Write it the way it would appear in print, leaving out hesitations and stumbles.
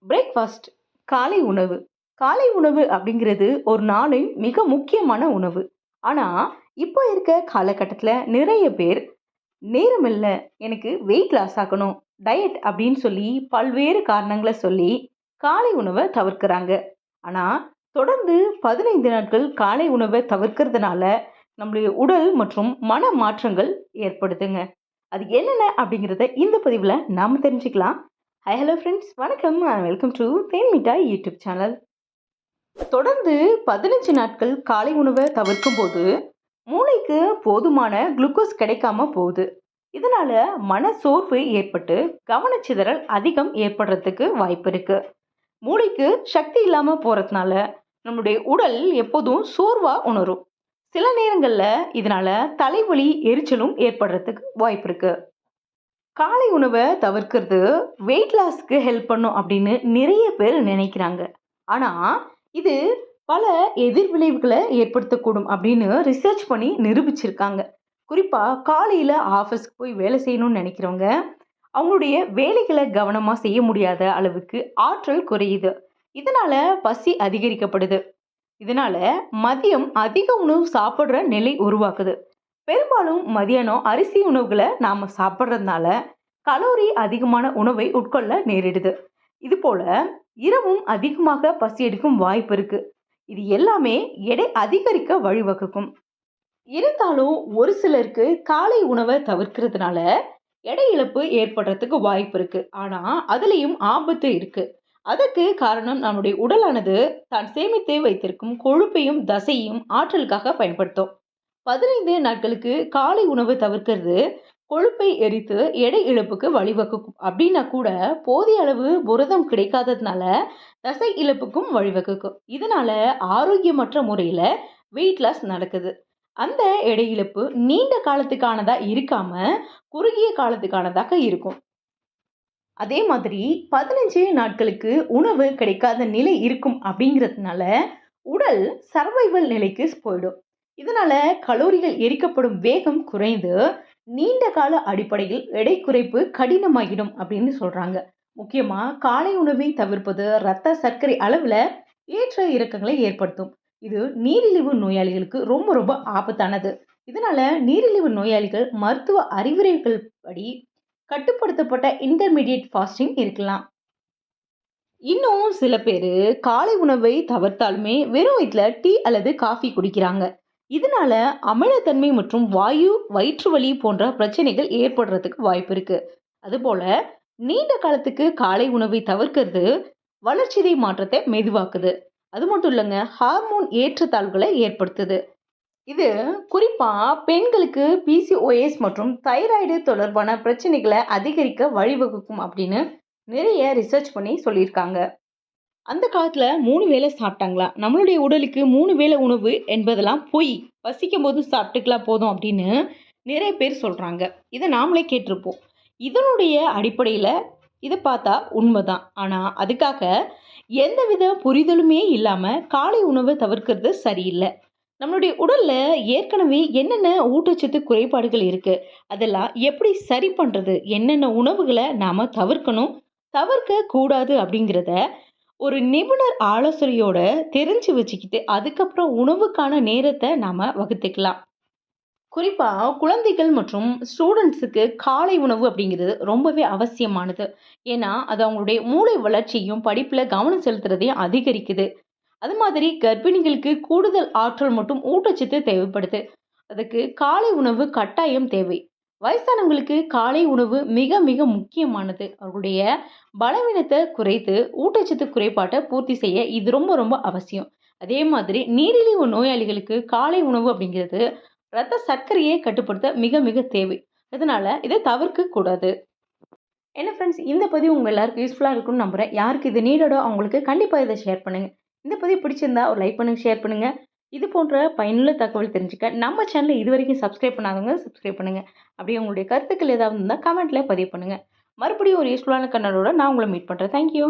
Breakfast காலை உணவு. காலை உணவு அப்படிங்கிறது ஒரு நாளின் மிக முக்கியமான உணவு. ஆனா, இப்போ இருக்க காலகட்டத்தில நிறைய பேர், "நேரம் இல்ல, எனக்கு வெயிட் லாஸ் ஆகணும், டயட்" அப்படின்னு சொல்லி பல்வேறு காரணங்கள சொல்லி காலை உணவ தவிர்க்கிறாங்க. ஆனா, தொடர்ந்து 15 நாட்கள் காலை உணவ தவிர்க்கிறதுனால, நம்முடைய உடல் மற்றும் மன மாற்றங்கள் ஏற்படுதுங்க. அது என்னென்ன அப்படிங்கிறத இந்த பதிவுல நாம தெரிஞ்சுக்கலாம். ஹாய் ஹலோ ஃப்ரெண்ட்ஸ், வணக்கம் அண்ட் வெல்கம் டு தேன் மிட்டாய் யூடியூப் சேனல். தொடர்ந்து 15 நாட்கள் காலை உணவை தவிர்க்கும் போது மூளைக்கு போதுமான குளுக்கோஸ் கிடைக்காம போகுது. இதனால மன சோர்வு ஏற்பட்டு கவனச்சிதறல் அதிகம் ஏற்படுறதுக்கு வாய்ப்பு இருக்கு. மூளைக்கு சக்தி இல்லாம போறதுனால நம்முடைய உடல் எப்போதும் சோர்வா உணரும். சில நேரங்கள்ல இதனால தலைவலி எரிச்சலும் ஏற்படுறதுக்கு வாய்ப்பு இருக்கு. காலை உணவை தவிர்க்கிறது வெயிட் லாஸ்க்கு ஹெல்ப் பண்ணும் அப்படின்னு நிறைய பேர் நினைக்கிறாங்க. ஆனா இது பல எதிர்விளைவுகளை ஏற்படுத்தக்கூடும் அப்படின்னு ரிசர்ச் பண்ணி நிரூபிச்சிருக்காங்க. குறிப்பா காலையில ஆஃபீஸ்க்கு போய் வேலை செய்யணும்னு நினைக்கிறவங்க அவங்களுடைய வேலைகளை கவனமா செய்ய முடியாத அளவுக்கு ஆற்றல் குறையுது. இதனால பசி அதிகரிக்கப்படுது. இதனால மதியம் அதிக உணவு சாப்பிடுற நிலை உருவாக்குது. பெரும்பாலும் மதியானம் அரிசி உணவுகளை நாம சாப்பிட்றதுனால கலோரி அதிகமான உணவை உட்கொள்ள நேரிடுது. இது போல இரவும் அதிகமாக பசி எடுக்கும் வாய்ப்பு இருக்கு. இது எல்லாமே எடை அதிகரிக்க வழிவகுக்கும். இருந்தாலும் ஒரு சிலருக்கு காலை உணவை தவிர்க்கிறதுனால எடை இழப்பு ஏற்படுறதுக்கு வாய்ப்பு இருக்கு. ஆனா அதுலயும் ஆபத்து இருக்கு. அதற்கு காரணம் நம்முடைய உடலானது தான் சேமித்து வைத்திருக்கும் கொழுப்பையும் தசையும் ஆற்றலுக்காக பயன்படுத்தும். 15 நாட்களுக்கு காலை உணவு தவிர்க்கிறது கொழுப்பை எரித்து எடை இழப்புக்கு வழிவகுக்கும். அப்படின்னா கூட போதிய அளவு புரதம் கிடைக்காததுனால தசை இழப்புக்கும் வழிவகுக்கும். இதனால ஆரோக்கியமற்ற முறையில வெயிட் லாஸ் நடக்குது. அந்த எடை இழப்பு நீண்ட காலத்துக்கானதா இருக்காம குறுகிய காலத்துக்கானதாக இருக்கும். அதே மாதிரி 15 நாட்களுக்கு உணவு கிடைக்காத நிலை இருக்கும் அப்படிங்கிறதுனால உடல் சர்வைவல் நிலைக்கு போயிடும். இதனால கலோரிகள் எரிக்கப்படும் வேகம் குறைந்து நீண்ட கால அடிப்படையில் எடை குறைப்பு கடினமாகிடும் அப்படின்னு சொல்றாங்க. முக்கியமா காலை உணவை தவிர்ப்பது இரத்த சர்க்கரை அளவுல ஏற்ற இறக்கங்களை ஏற்படுத்தும். இது நீரிழிவு நோயாளிகளுக்கு ரொம்ப ரொம்ப ஆபத்தானது. இதனால நீரிழிவு நோயாளிகள் மருத்துவ அறிவுரைகள் படி கட்டுப்படுத்தப்பட்ட இன்டர்மீடியட் ஃபாஸ்டிங் இருக்கலாம். இன்னும் சில பேரு காலை உணவை தவிர்த்தாலுமே வெறும் வயிற்றுல டீ அல்லது காஃபி குடிக்கிறாங்க. இதனால அமிலத்தன்மை மற்றும் வயிற்று வலி போன்ற பிரச்சனைகள் ஏற்படுறதுக்கு வாய்ப்பு இருக்கு. அதுபோல நீண்ட காலத்துக்கு காலை உணவை தவிர்க்கிறது வளர்ச்சிதை மாற்றத்தை மெதுவாக்குது. அது மட்டும் இல்லைங்க, ஹார்மோன் ஏற்றத்தாழ்வுகளை ஏற்படுத்துது. இது குறிப்பா பெண்களுக்கு பிசிஓஎஸ் மற்றும் தைராய்டு தொடர்பான பிரச்சனைகளை அதிகரிக்க வழிவகுக்கும் அப்படின்னு நிறைய ரிசர்ச் பண்ணி சொல்லியிருக்காங்க. அந்த காலத்துல 3 வேளை சாப்பிட்டாங்களா? நம்மளுடைய உடலுக்கு 3 வேளை உணவு என்பதெல்லாம் பொய். பசிக்கும் போது சாப்பிட்டுக்கலாம் போதும் அப்படின்னு நிறைய பேர் சொல்றாங்க. இதை நாமளே கேட்டிருப்போம். இதனுடைய அடிப்படையில இதை பார்த்தா உண்மைதான். ஆனா அதுக்காக எந்தவித புரிதலுமே இல்லாம காலை உணவை தவிர்க்கிறது சரியில்லை. நம்மளுடைய உடல்ல ஏற்கனவே என்னென்ன ஊட்டச்சத்து குறைபாடுகள் இருக்கு, அதெல்லாம் எப்படி சரி பண்றது, என்னென்ன உணவுகளை நாம தவிர்க்கணும், தவிர்க்க கூடாது அப்படிங்கிறத ஒரு நிபுணர் ஆலோசனையோட தெரிஞ்சு வச்சுக்கிட்டு அதுக்கப்புறம் உணவுக்கான நேரத்தை நாம வகுத்துக்கலாம். குறிப்பா குழந்தைகள் மற்றும் ஸ்டூடெண்ட்ஸுக்கு காலை உணவு அப்படிங்கிறது ரொம்பவே அவசியமானது. ஏன்னா அது அவங்களுடைய மூளை வளர்ச்சியும் படிப்புல கவனம் செலுத்துறதையும் அதிகரிக்குது. அது மாதிரி கர்ப்பிணிகளுக்கு கூடுதல் ஆற்றல் மற்றும் ஊட்டச்சத்து தேவைப்படுது. அதுக்கு காலை உணவு கட்டாயம் தேவை. வயசானவங்களுக்கு காலை உணவு மிக மிக முக்கியமானது. அவர்களுடைய பலவீனத்தை குறைத்து ஊட்டச்சத்து குறைபாட்டை பூர்த்தி செய்ய இது ரொம்ப ரொம்ப அவசியம். அதே மாதிரி நீரிழிவு நோயாளிகளுக்கு காலை உணவு அப்படிங்கிறது இரத்த சர்க்கரையை கட்டுப்படுத்த மிக மிக தேவை. அதனால இதை தவிர்க்க கூடாது. என்ன ஃப்ரெண்ட்ஸ், இந்த பதிவு உங்க எல்லாருக்கும் யூஸ்ஃபுல்லாக இருக்கும்னு நம்புறேன். யாருக்கு இது நீடோ அவங்களுக்கு கண்டிப்பாக இதை ஷேர் பண்ணுங்க. இந்த பதிவு பிடிச்சிருந்தா ஒரு லைக் பண்ணுங்க, ஷேர் பண்ணுங்க. இது போன்ற பயனுள்ள தகவல் தெரிஞ்சுக்க நம்ம சேனலை இது வரைக்கும் சப்ஸ்கிரைப் பண்ணாதவங்க சப்ஸ்கிரைப் பண்ணுங்க. அப்படியே உங்களுடைய கருத்துக்கள் ஏதாவது இருந்தால் கமெண்ட்ல பதிவு பண்ணுங்க. மறுபடியும் ஒரு யூஸ்ஃபுல்லான கண்ணனோட நான் உங்களை மீட் பண்றேன். தேங்க்யூ.